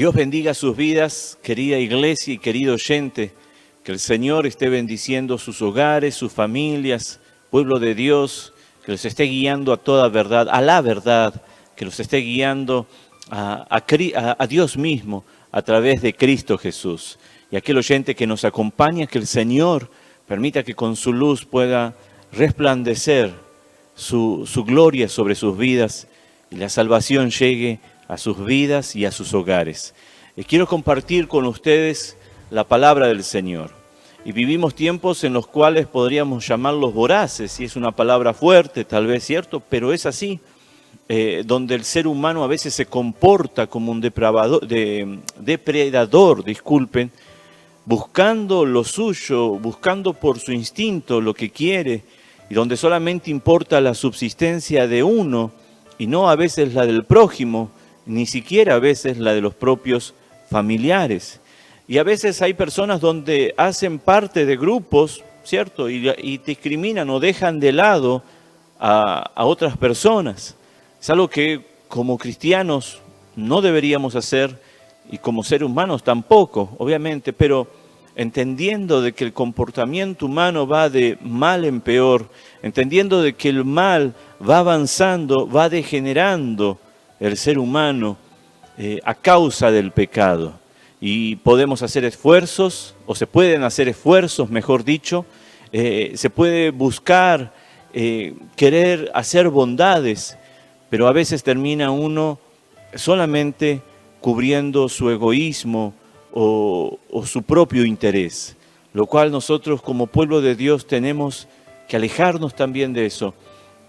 Dios bendiga sus vidas, querida iglesia y querido oyente. Que el Señor esté bendiciendo sus hogares, sus familias, pueblo de Dios, que los esté guiando a toda verdad, a la verdad, que los esté guiando a Dios mismo a través de Cristo Jesús. Y aquel oyente que nos acompaña, que el Señor permita que con su luz pueda resplandecer su gloria sobre sus vidas y la salvación llegue a sus vidas y a sus hogares. Quiero compartir con ustedes la palabra del Señor. Y vivimos tiempos en los cuales podríamos llamarlos voraces, y es una palabra fuerte, tal vez, ¿cierto? Pero es así, donde el ser humano a veces se comporta como un depredador, buscando lo suyo, buscando por su instinto lo que quiere, y donde solamente importa la subsistencia de uno, y no a veces la del prójimo, ni siquiera a veces la de los propios familiares. Y a veces hay personas donde hacen parte de grupos, ¿cierto? Y discriminan o dejan de lado a otras personas. Es algo que como cristianos no deberíamos hacer y como seres humanos tampoco, obviamente, pero entendiendo de que el comportamiento humano va de mal en peor, entendiendo de que el mal va avanzando, va degenerando el ser humano a causa del pecado. Y podemos hacer esfuerzos, o se pueden hacer esfuerzos, mejor dicho, se puede buscar, querer hacer bondades, pero a veces termina uno solamente cubriendo su egoísmo o su propio interés, lo cual nosotros como pueblo de Dios tenemos que alejarnos también de eso,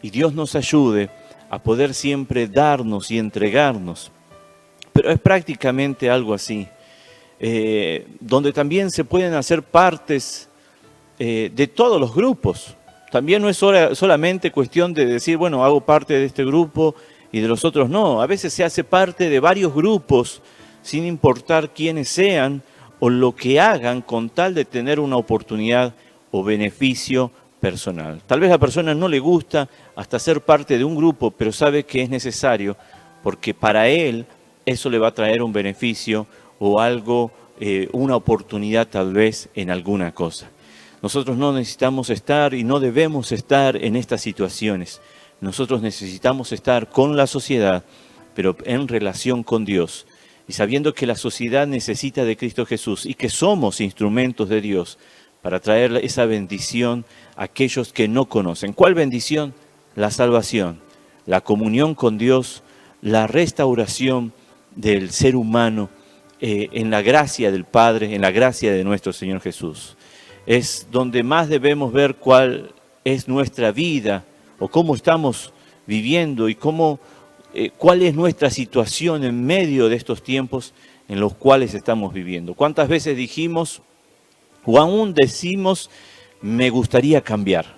y Dios nos ayude a poder siempre darnos y entregarnos. Pero es prácticamente algo así. Donde también se pueden hacer partes de todos los grupos. También no es solamente cuestión de decir, bueno, hago parte de este grupo y de los otros no. A veces se hace parte de varios grupos sin importar quiénes sean o lo que hagan con tal de tener una oportunidad o beneficio personal. Tal vez a la persona no le gusta hasta ser parte de un grupo, pero sabe que es necesario porque para él eso le va a traer un beneficio o algo, una oportunidad tal vez en alguna cosa. Nosotros no necesitamos estar y no debemos estar en estas situaciones. Nosotros necesitamos estar con la sociedad, pero en relación con Dios. Y sabiendo que la sociedad necesita de Cristo Jesús y que somos instrumentos de Dios para traer esa bendición a aquellos que no conocen. ¿Cuál bendición? La salvación, la comunión con Dios, la restauración del ser humano en la gracia del Padre, en la gracia de nuestro Señor Jesús. Es donde más debemos ver cuál es nuestra vida o cómo estamos viviendo y cuál es nuestra situación en medio de estos tiempos en los cuales estamos viviendo. ¿Cuántas veces dijimos o aún decimos, me gustaría cambiar?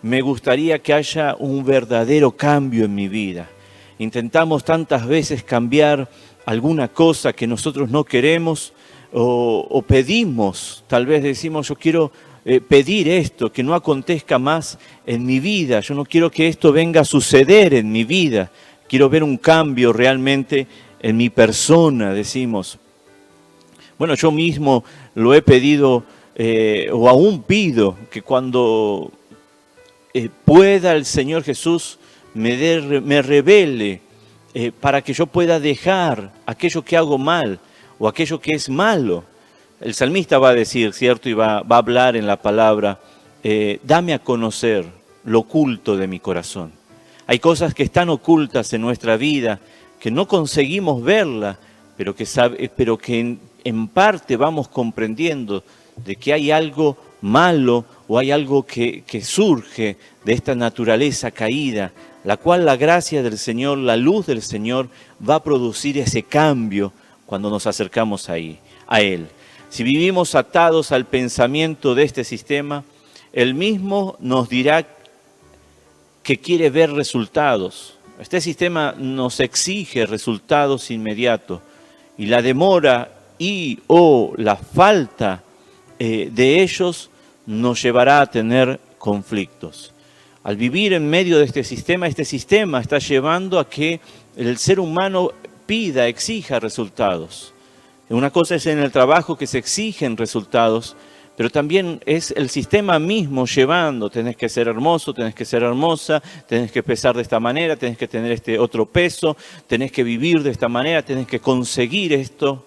Me gustaría que haya un verdadero cambio en mi vida. Intentamos tantas veces cambiar alguna cosa que nosotros no queremos o pedimos, tal vez decimos, yo quiero pedir esto, que no acontezca más en mi vida, yo no quiero que esto venga a suceder en mi vida, quiero ver un cambio realmente en mi persona, decimos. Bueno, yo mismo lo he pedido o aún pido que cuando pueda el Señor Jesús me revele para que yo pueda dejar aquello que hago mal o aquello que es malo. El salmista va a decir, ¿cierto? Y va a hablar en la palabra, dame a conocer lo oculto de mi corazón. Hay cosas que están ocultas en nuestra vida, que no conseguimos verla, pero que en parte vamos comprendiendo de que hay algo malo o hay algo que surge de esta naturaleza caída, la cual la gracia del Señor, la luz del Señor va a producir ese cambio cuando nos acercamos a Él. Si vivimos atados al pensamiento de este sistema, Él mismo nos dirá que quiere ver resultados. Este sistema nos exige resultados inmediatos y la demora o la falta de ellos nos llevará a tener conflictos. Al vivir en medio de este sistema está llevando a que el ser humano exija resultados. Una cosa es en el trabajo que se exigen resultados, pero también es el sistema mismo llevando. Tenés que ser hermoso, tenés que ser hermosa, tenés que pesar de esta manera, tenés que tener este otro peso, tenés que vivir de esta manera, tenés que conseguir esto.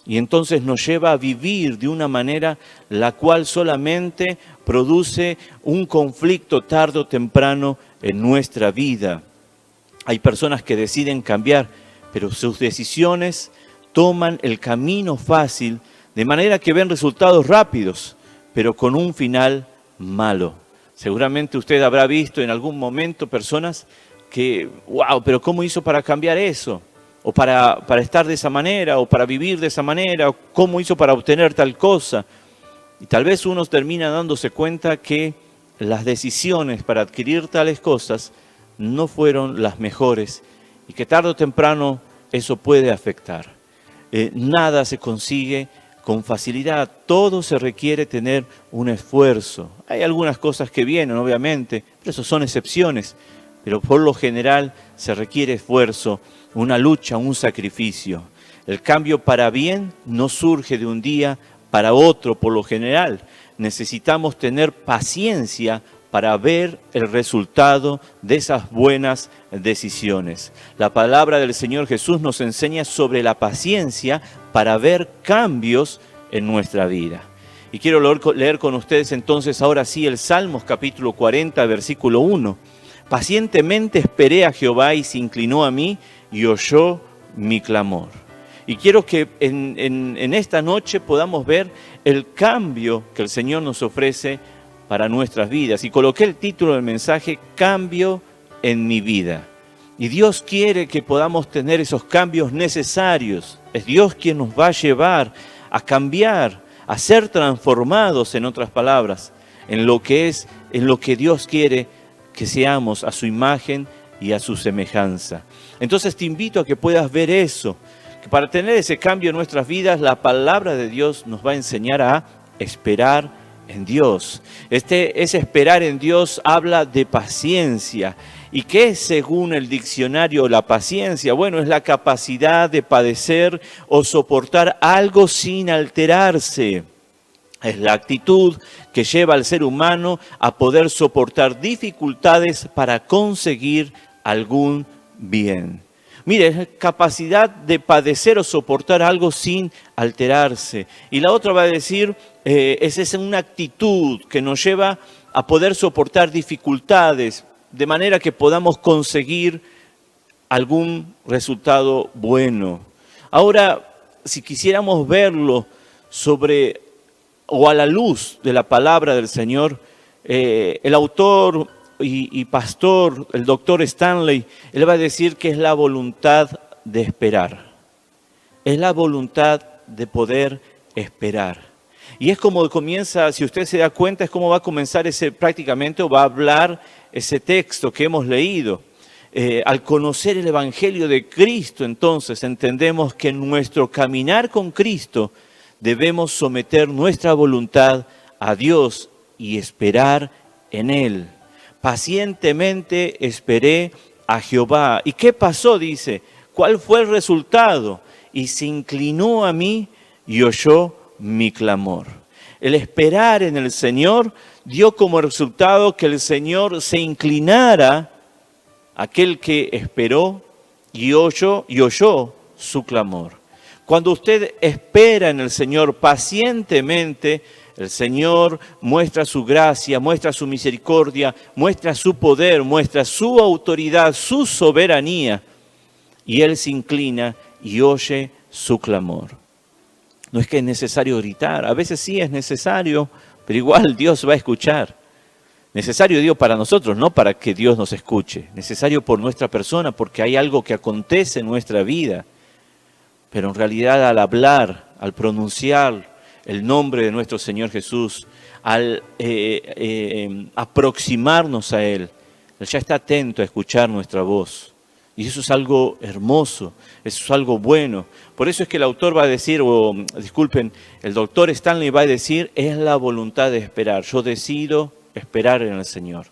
Y entonces nos lleva a vivir de una manera la cual solamente produce un conflicto tarde o temprano en nuestra vida. Hay personas que deciden cambiar, pero sus decisiones toman el camino fácil, de manera que ven resultados rápidos, pero con un final malo. Seguramente usted habrá visto en algún momento personas que, wow, pero ¿cómo hizo para cambiar eso? O para estar de esa manera, o para vivir de esa manera, o cómo hizo para obtener tal cosa. Y tal vez uno termina dándose cuenta que las decisiones para adquirir tales cosas no fueron las mejores y que tarde o temprano eso puede afectar. Nada se consigue con facilidad, todo se requiere tener un esfuerzo. Hay algunas cosas que vienen, obviamente, pero eso son excepciones, pero por lo general se requiere esfuerzo, una lucha, un sacrificio. El cambio para bien no surge de un día para otro, por lo general. Necesitamos tener paciencia para ver el resultado de esas buenas decisiones. La palabra del Señor Jesús nos enseña sobre la paciencia para ver cambios en nuestra vida. Y quiero leer con ustedes entonces ahora sí el Salmos capítulo 40, versículo 1. Pacientemente esperé a Jehová y se inclinó a mí y oyó mi clamor. Y quiero que en esta noche podamos ver el cambio que el Señor nos ofrece para nuestras vidas. Y coloqué el título del mensaje, Cambio en mi vida. Y Dios quiere que podamos tener esos cambios necesarios. Es Dios quien nos va a llevar a cambiar, a ser transformados, en otras palabras, en lo que Dios quiere que seamos a su imagen y a su semejanza. Entonces te invito a que puedas ver eso, que para tener ese cambio en nuestras vidas, la palabra de Dios nos va a enseñar a esperar en Dios. Ese esperar en Dios habla de paciencia. ¿Y qué es, según el diccionario, la paciencia? Bueno, es la capacidad de padecer o soportar algo sin alterarse. Es la actitud que lleva al ser humano a poder soportar dificultades para conseguir algún bien. Mire, es capacidad de padecer o soportar algo sin alterarse. Y la otra va a decir, es una actitud que nos lleva a poder soportar dificultades, de manera que podamos conseguir algún resultado bueno. Ahora, si quisiéramos verlo sobre o a la luz de la palabra del Señor, el autor y pastor, el doctor Stanley, él va a decir que es la voluntad de esperar. Es la voluntad de poder esperar. Y es como comienza, si usted se da cuenta, es como va a comenzar prácticamente, o va a hablar ese texto que hemos leído. Al conocer el Evangelio de Cristo, entonces entendemos que en nuestro caminar con Cristo debemos someter nuestra voluntad a Dios y esperar en Él. Pacientemente esperé a Jehová. ¿Y qué pasó? Dice, ¿cuál fue el resultado? Y se inclinó a mí y oyó mi clamor. El esperar en el Señor dio como resultado que el Señor se inclinara a aquel que esperó y oyó su clamor. Cuando usted espera en el Señor pacientemente, el Señor muestra su gracia, muestra su misericordia, muestra su poder, muestra su autoridad, su soberanía, y Él se inclina y oye su clamor. No es que es necesario gritar, a veces sí es necesario, pero igual Dios va a escuchar. Necesario, digo, para nosotros, no para que Dios nos escuche. Necesario por nuestra persona, porque hay algo que acontece en nuestra vida. Pero en realidad al hablar, al pronunciar el nombre de nuestro Señor Jesús, al aproximarnos a Él, Él ya está atento a escuchar nuestra voz. Y eso es algo hermoso, eso es algo bueno. Por eso es que el autor va a decir, el doctor Stanley va a decir, es la voluntad de esperar. Yo decido esperar en el Señor.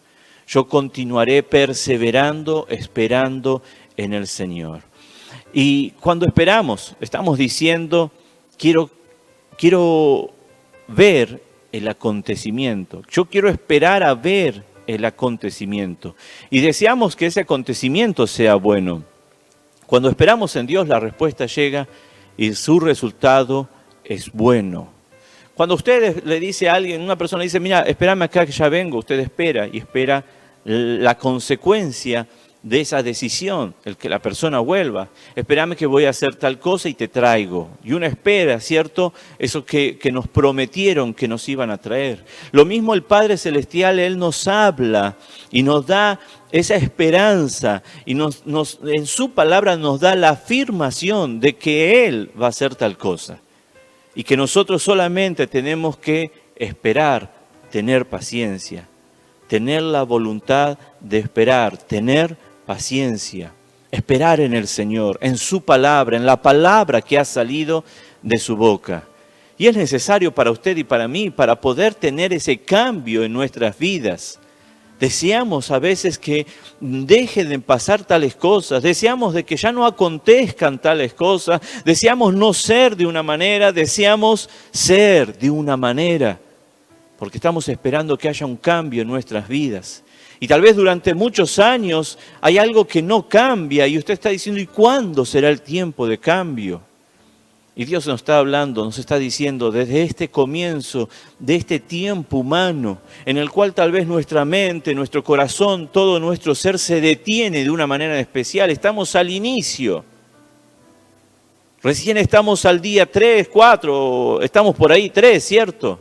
Yo continuaré perseverando, esperando en el Señor. Y cuando esperamos, estamos diciendo, quiero ver el acontecimiento. Yo quiero esperar a ver el acontecimiento. Y deseamos que ese acontecimiento sea bueno. Cuando esperamos en Dios, la respuesta llega y su resultado es bueno. Cuando usted le dice a alguien, una persona le dice, mira, espérame acá que ya vengo, usted espera y espera la consecuencia de esa decisión, el que la persona vuelva. Espérame que voy a hacer tal cosa y te traigo. Y uno espera, ¿cierto? Eso que nos prometieron que nos iban a traer. Lo mismo el Padre Celestial, Él nos habla y nos da esa esperanza y en su palabra nos da la afirmación de que Él va a hacer tal cosa. Y que nosotros solamente tenemos que esperar, tener paciencia, tener la voluntad de esperar, tener paciencia, esperar en el Señor, en su palabra, en la palabra que ha salido de su boca. Y es necesario para usted y para mí, para poder tener ese cambio en nuestras vidas. Deseamos a veces que dejen de pasar tales cosas, deseamos de que ya no acontezcan tales cosas, deseamos no ser de una manera, deseamos ser de una manera, porque estamos esperando que haya un cambio en nuestras vidas. Y tal vez durante muchos años hay algo que no cambia y usted está diciendo, ¿y cuándo será el tiempo de cambio? Y Dios nos está hablando, nos está diciendo desde este comienzo, de este tiempo humano, en el cual tal vez nuestra mente, nuestro corazón, todo nuestro ser se detiene de una manera especial. Estamos al inicio. Recién estamos al día 3, 4, estamos por ahí 3, ¿cierto?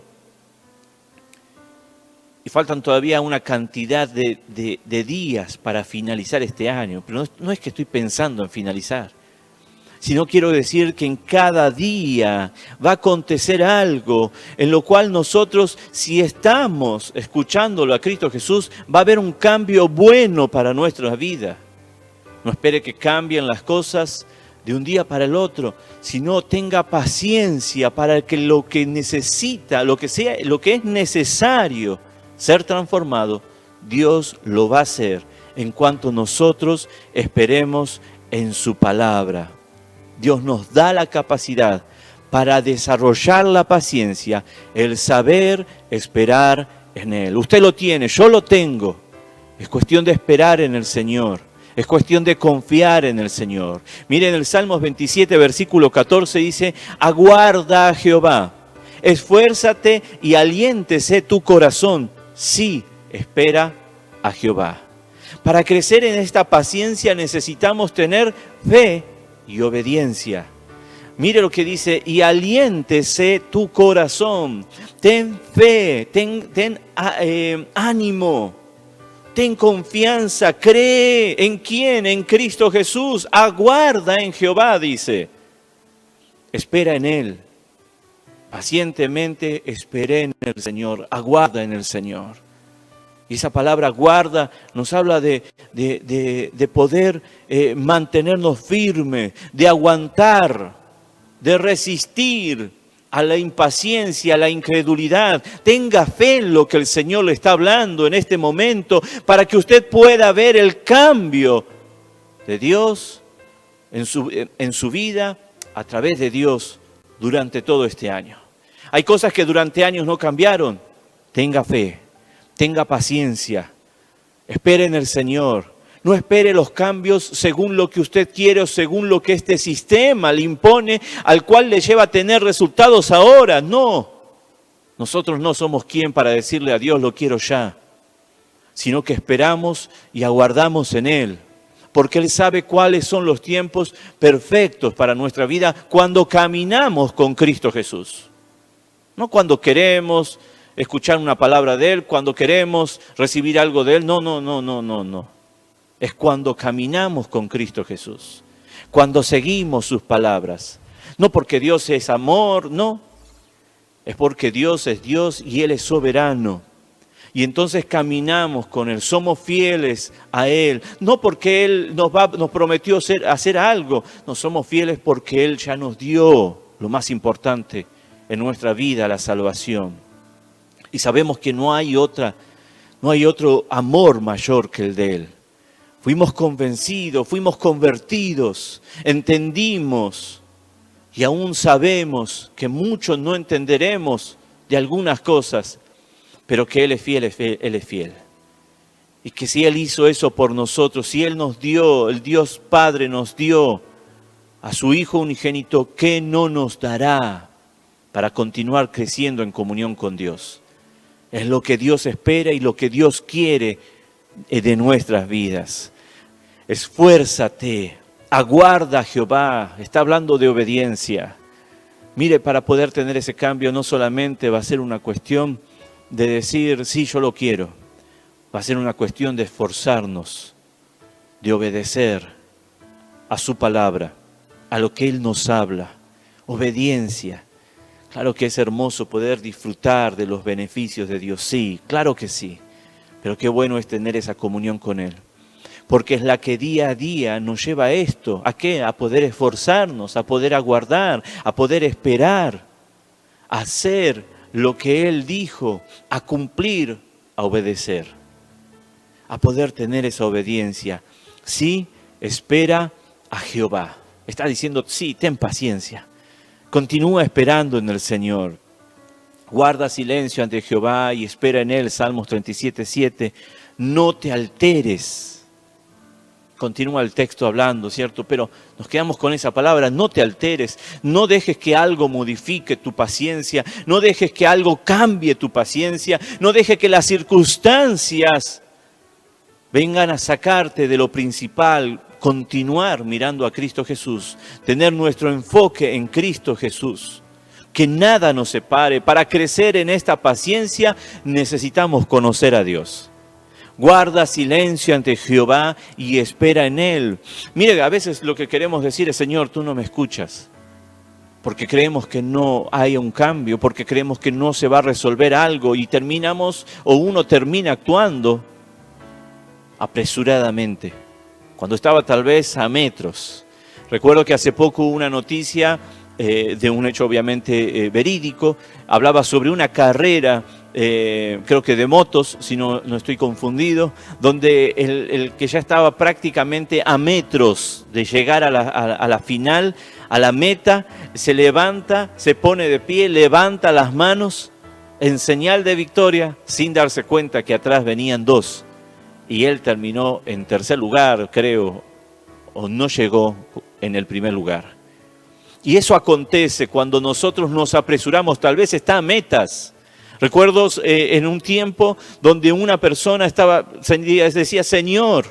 Y faltan todavía una cantidad de días para finalizar este año. Pero no es que estoy pensando en finalizar, sino quiero decir que en cada día va a acontecer algo en lo cual nosotros, si estamos escuchándolo a Cristo Jesús, va a haber un cambio bueno para nuestra vida. No espere que cambien las cosas de un día para el otro, sino tenga paciencia para que lo que necesita, lo que es necesario ser transformado, Dios lo va a hacer en cuanto nosotros esperemos en su palabra. Dios nos da la capacidad para desarrollar la paciencia, el saber esperar en Él. Usted lo tiene, yo lo tengo. Es cuestión de esperar en el Señor. Es cuestión de confiar en el Señor. Miren el Salmos 27, versículo 14 dice, aguarda a Jehová, esfuérzate y aliéntese tu corazón. Sí, espera a Jehová. Para crecer en esta paciencia necesitamos tener fe y obediencia. Mire lo que dice, y aliéntese tu corazón. Ten fe, ten ánimo, ten confianza, cree ¿en quién? En Cristo Jesús. Aguarda en Jehová, dice. Espera en Él. Pacientemente esperé en el Señor, aguarda en el Señor. Y esa palabra guarda nos habla de poder mantenernos firmes, de aguantar, de resistir a la impaciencia, a la incredulidad. Tenga fe en lo que el Señor le está hablando en este momento para que usted pueda ver el cambio de Dios en su vida a través de Dios durante todo este año. Hay cosas que durante años no cambiaron. Tenga fe, tenga paciencia, espere en el Señor. No espere los cambios según lo que usted quiere o según lo que este sistema le impone, al cual le lleva a tener resultados ahora. No, nosotros no somos quien para decirle a Dios lo quiero ya, sino que esperamos y aguardamos en Él. Porque Él sabe cuáles son los tiempos perfectos para nuestra vida cuando caminamos con Cristo Jesús. No cuando queremos escuchar una palabra de Él, cuando queremos recibir algo de Él. No. Es cuando caminamos con Cristo Jesús. Cuando seguimos sus palabras. No porque Dios es amor, no. Es porque Dios es Dios y Él es soberano. Y entonces caminamos con Él, somos fieles a Él. No porque Él nos prometió hacer algo. No, somos fieles porque Él ya nos dio lo más importante en nuestra vida, la salvación. Y sabemos que no hay otro amor mayor que el de Él. Fuimos convencidos, fuimos convertidos, entendimos Y aún sabemos que muchos no entenderemos de algunas cosas, pero que Él es fiel, Él es fiel. Y que si Él hizo eso por nosotros, si Él nos dio, el Dios Padre nos dio a su Hijo unigénito, ¿qué no nos dará para continuar creciendo en comunión con Dios? Es lo que Dios espera y lo que Dios quiere de nuestras vidas. Esfuérzate, aguarda a Jehová. Está hablando de obediencia. Mire, para poder tener ese cambio no solamente va a ser una cuestión de decir, sí, yo lo quiero. Va a ser una cuestión de esforzarnos, de obedecer a su palabra, a lo que Él nos habla. Obediencia. Claro que es hermoso poder disfrutar de los beneficios de Dios. Sí, claro que sí. Pero qué bueno es tener esa comunión con Él. Porque es la que día a día nos lleva a esto. ¿A qué? A poder esforzarnos, a poder aguardar, a poder esperar, a hacer lo que Él dijo, a cumplir, a obedecer. A poder tener esa obediencia. Sí, espera a Jehová. Está diciendo, sí, ten paciencia. Continúa esperando en el Señor. Guarda silencio ante Jehová y espera en Él. Salmos 37:7. No te alteres. Continúa el texto hablando, ¿cierto? Pero nos quedamos con esa palabra, no te alteres. No dejes que algo modifique tu paciencia. No dejes que algo cambie tu paciencia. No dejes que las circunstancias vengan a sacarte de lo principal. Continuar mirando a Cristo Jesús. Tener nuestro enfoque en Cristo Jesús. Que nada nos separe. Para crecer en esta paciencia necesitamos conocer a Dios. Guarda silencio ante Jehová y espera en Él. Mire, a veces lo que queremos decir es, Señor, tú no me escuchas. Porque creemos que no hay un cambio, porque creemos que no se va a resolver algo y terminamos, o uno termina actuando apresuradamente, cuando estaba tal vez a metros. Recuerdo que hace poco hubo una noticia de un hecho obviamente verídico, hablaba sobre una carrera, creo que de motos, si no estoy confundido, donde el que ya estaba prácticamente a metros de llegar a la final, a la meta, se levanta, se pone de pie, levanta las manos en señal de victoria, sin darse cuenta que atrás venían dos. Y él terminó en tercer lugar, creo, o no llegó en el primer lugar. Y eso acontece cuando nosotros nos apresuramos, tal vez está a metas. Recuerdo en un tiempo donde una persona decía, Señor,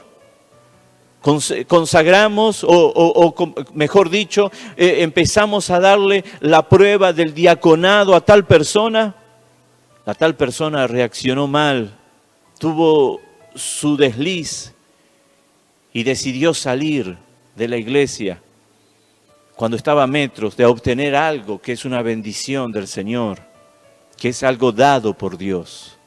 consagramos, o mejor dicho, empezamos a darle la prueba del diaconado a tal persona. La tal persona reaccionó mal, tuvo su desliz y decidió salir de la iglesia cuando estaba a metros de obtener algo que es una bendición del Señor, que es algo dado por Dios.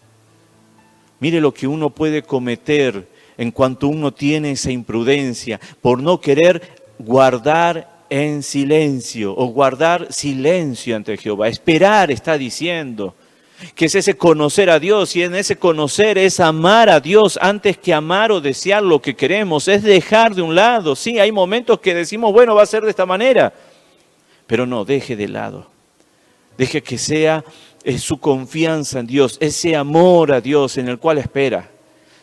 Mire lo que uno puede cometer en cuanto uno tiene esa imprudencia por no querer guardar en silencio o guardar silencio ante Jehová. Esperar, está diciendo, que es ese conocer a Dios, y en ese conocer es amar a Dios antes que amar o desear lo que queremos, es dejar de un lado. Sí, hay momentos que decimos, bueno, va a ser de esta manera, pero no, deje de lado. Deje que sea su confianza en Dios, ese amor a Dios en el cual espera,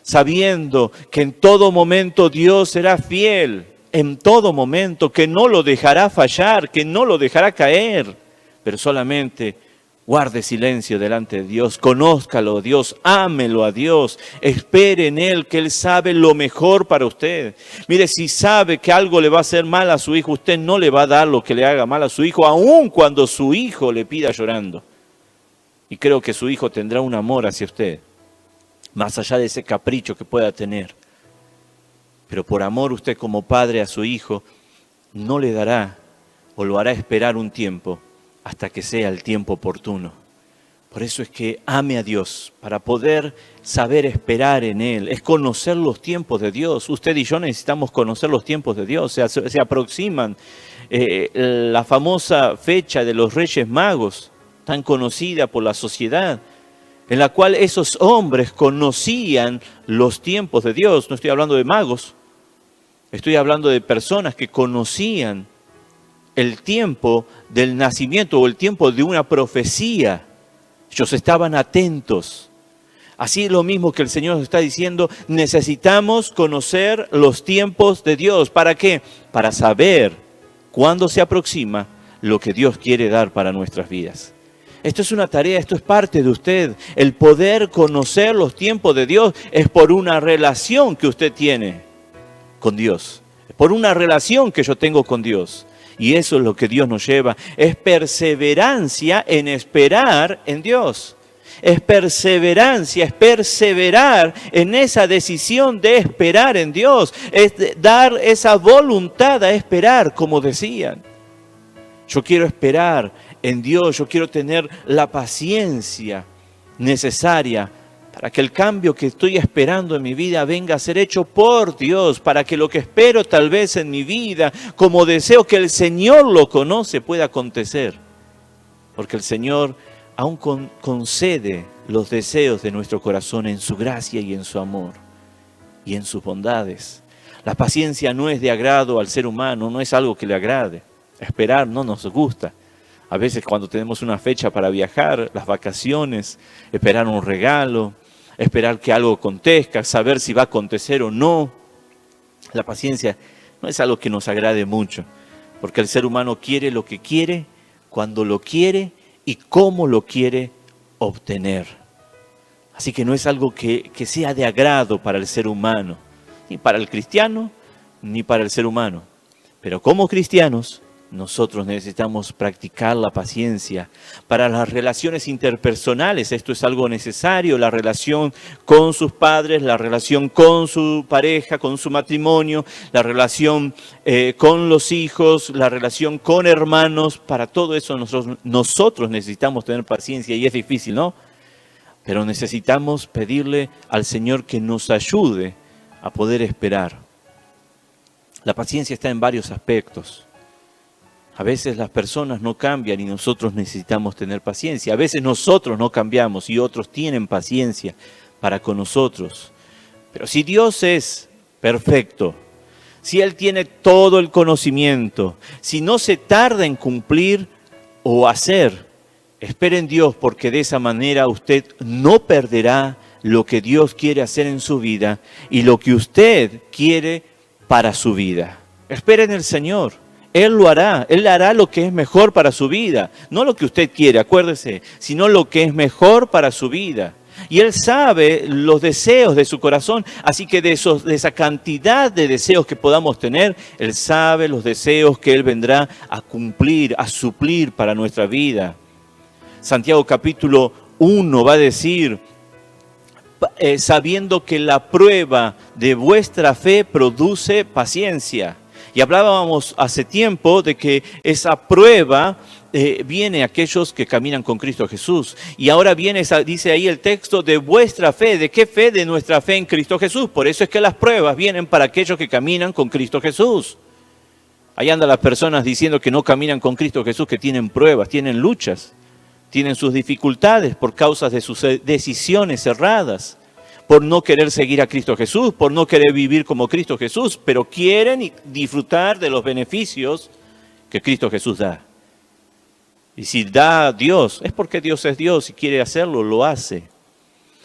sabiendo que en todo momento Dios será fiel, en todo momento, que no lo dejará fallar, que no lo dejará caer, pero solamente guarde silencio delante de Dios, conózcalo a Dios, ámelo a Dios, espere en Él, que Él sabe lo mejor para usted. Mire, si sabe que algo le va a hacer mal a su hijo, usted no le va a dar lo que le haga mal a su hijo, aun cuando su hijo le pida llorando. Y creo que su hijo tendrá un amor hacia usted, más allá de ese capricho que pueda tener. Pero por amor usted como padre a su hijo, no le dará o lo hará esperar un tiempo, hasta que sea el tiempo oportuno. Por eso es que ame a Dios, para poder saber esperar en Él, es conocer los tiempos de Dios. Usted y yo necesitamos conocer los tiempos de Dios. Se aproximan la famosa fecha de los Reyes Magos, tan conocida por la sociedad, en la cual esos hombres conocían los tiempos de Dios. No estoy hablando de magos, estoy hablando de personas que conocían el tiempo del nacimiento o el tiempo de una profecía. Ellos estaban atentos. Así es lo mismo que el Señor nos está diciendo, necesitamos conocer los tiempos de Dios. ¿Para qué? Para saber cuándo se aproxima lo que Dios quiere dar para nuestras vidas. Esto es una tarea, esto es parte de usted. El poder conocer los tiempos de Dios es por una relación que usted tiene con Dios. Por una relación que yo tengo con Dios. Y eso es lo que Dios nos lleva. Es perseverancia en esperar en Dios. Es perseverancia, es perseverar en esa decisión de esperar en Dios. Es dar esa voluntad a esperar, como decían. Yo quiero esperar en Dios, yo quiero tener la paciencia necesaria para que el cambio que estoy esperando en mi vida venga a ser hecho por Dios, para que lo que espero tal vez en mi vida, como deseo que el Señor lo conoce, pueda acontecer. Porque el Señor aún concede los deseos de nuestro corazón en su gracia y en su amor y en sus bondades. La paciencia no es de agrado al ser humano, no es algo que le agrade. Esperar no nos gusta. A veces cuando tenemos una fecha para viajar, las vacaciones, esperar un regalo, esperar que algo acontezca, saber si va a acontecer o no. La paciencia no es algo que nos agrade mucho, porque el ser humano quiere lo que quiere, cuando lo quiere y cómo lo quiere obtener. Así que no es algo que sea de agrado para el ser humano, ni para el cristiano, ni para el ser humano. Pero como cristianos, nosotros necesitamos practicar la paciencia para las relaciones interpersonales. Esto es algo necesario, la relación con sus padres, la relación con su pareja, con su matrimonio, la relación con los hijos, la relación con hermanos. Para todo eso nosotros necesitamos tener paciencia y es difícil, ¿no? Pero necesitamos pedirle al Señor que nos ayude a poder esperar. La paciencia está en varios aspectos. A veces las personas no cambian y nosotros necesitamos tener paciencia. A veces nosotros no cambiamos y otros tienen paciencia para con nosotros. Pero si Dios es perfecto, si Él tiene todo el conocimiento, si no se tarda en cumplir o hacer, espere en Dios, porque de esa manera usted no perderá lo que Dios quiere hacer en su vida y lo que usted quiere para su vida. Espere en el Señor. Él lo hará, Él hará lo que es mejor para su vida. No lo que usted quiere, acuérdese, sino lo que es mejor para su vida. Y Él sabe los deseos de su corazón, así que de esa cantidad de deseos que podamos tener, Él sabe los deseos que Él vendrá a cumplir, a suplir para nuestra vida. Santiago capítulo 1 va a decir, sabiendo que la prueba de vuestra fe produce paciencia. Y hablábamos hace tiempo de que esa prueba viene a aquellos que caminan con Cristo Jesús. Y ahora viene, dice ahí el texto, de vuestra fe. ¿De qué fe? De nuestra fe en Cristo Jesús. Por eso es que las pruebas vienen para aquellos que caminan con Cristo Jesús. Ahí andan las personas diciendo que no caminan con Cristo Jesús, que tienen pruebas, tienen luchas, tienen sus dificultades por causa de sus decisiones erradas. Por no querer seguir a Cristo Jesús, por no querer vivir como Cristo Jesús, pero quieren disfrutar de los beneficios que Cristo Jesús da. Y si da a Dios, es porque Dios es Dios y quiere hacerlo, lo hace.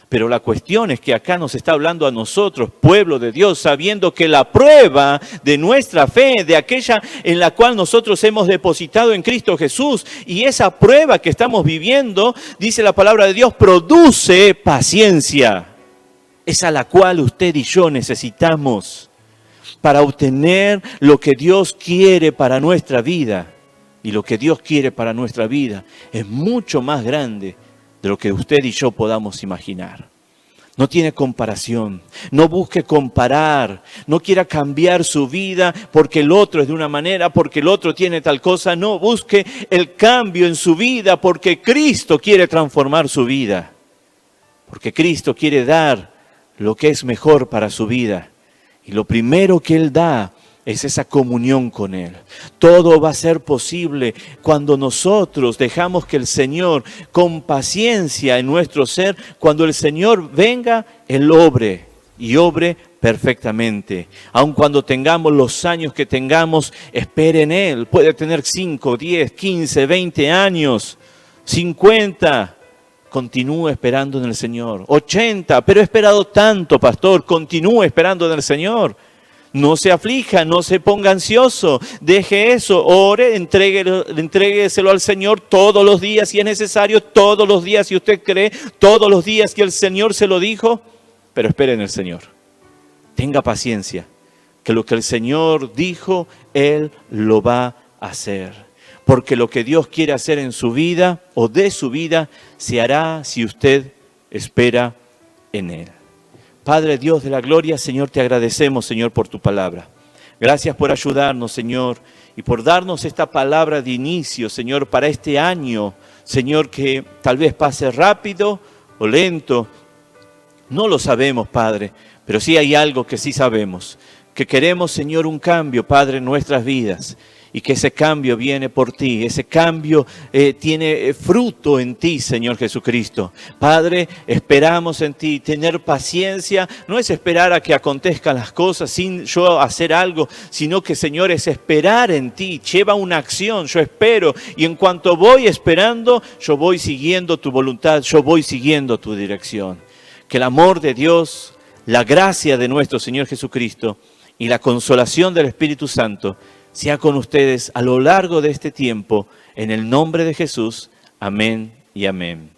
Pero la cuestión es que acá nos está hablando a nosotros, pueblo de Dios, sabiendo que la prueba de nuestra fe, de aquella en la cual nosotros hemos depositado en Cristo Jesús, y esa prueba que estamos viviendo, dice la palabra de Dios, produce paciencia. Es a la cual usted y yo necesitamos para obtener lo que Dios quiere para nuestra vida. Y lo que Dios quiere para nuestra vida es mucho más grande de lo que usted y yo podamos imaginar. No tiene comparación, no busque comparar, no quiera cambiar su vida porque el otro es de una manera, porque el otro tiene tal cosa. No, busque el cambio en su vida porque Cristo quiere transformar su vida. Porque Cristo quiere dar lo que es mejor para su vida. Y lo primero que Él da es esa comunión con Él. Todo va a ser posible cuando nosotros dejamos que el Señor, con paciencia en nuestro ser, cuando el Señor venga, Él obre. y obre perfectamente. Aun cuando tengamos los años que tengamos, espere en Él. Puede tener 5, 10, 15, 20 años, 50. Continúe esperando en el Señor. 80, pero he esperado tanto, pastor. Continúe esperando en el Señor. No se aflija, no se ponga ansioso. Deje eso, ore, entrégueselo al Señor todos los días si es necesario, todos los días si usted cree, todos los días que el Señor se lo dijo. Pero espere en el Señor. Tenga paciencia, que lo que el Señor dijo, Él lo va a hacer. Porque lo que Dios quiere hacer en su vida o de su vida, se hará si usted espera en Él. Padre Dios de la gloria, Señor, te agradecemos, Señor, por tu palabra. Gracias por ayudarnos, Señor, y por darnos esta palabra de inicio, Señor, para este año, Señor, que tal vez pase rápido o lento. No lo sabemos, Padre, pero sí hay algo que sí sabemos, que queremos, Señor, un cambio, Padre, en nuestras vidas, y que ese cambio viene por ti, ese cambio tiene fruto en ti, Señor Jesucristo. Padre, esperamos en ti, tener paciencia, no es esperar a que acontezcan las cosas sin yo hacer algo, sino que, Señor, es esperar en ti, lleva una acción, yo espero, y en cuanto voy esperando, yo voy siguiendo tu voluntad, yo voy siguiendo tu dirección. Que el amor de Dios, la gracia de nuestro Señor Jesucristo y la consolación del Espíritu Santo sea con ustedes a lo largo de este tiempo, en el nombre de Jesús. Amén y amén.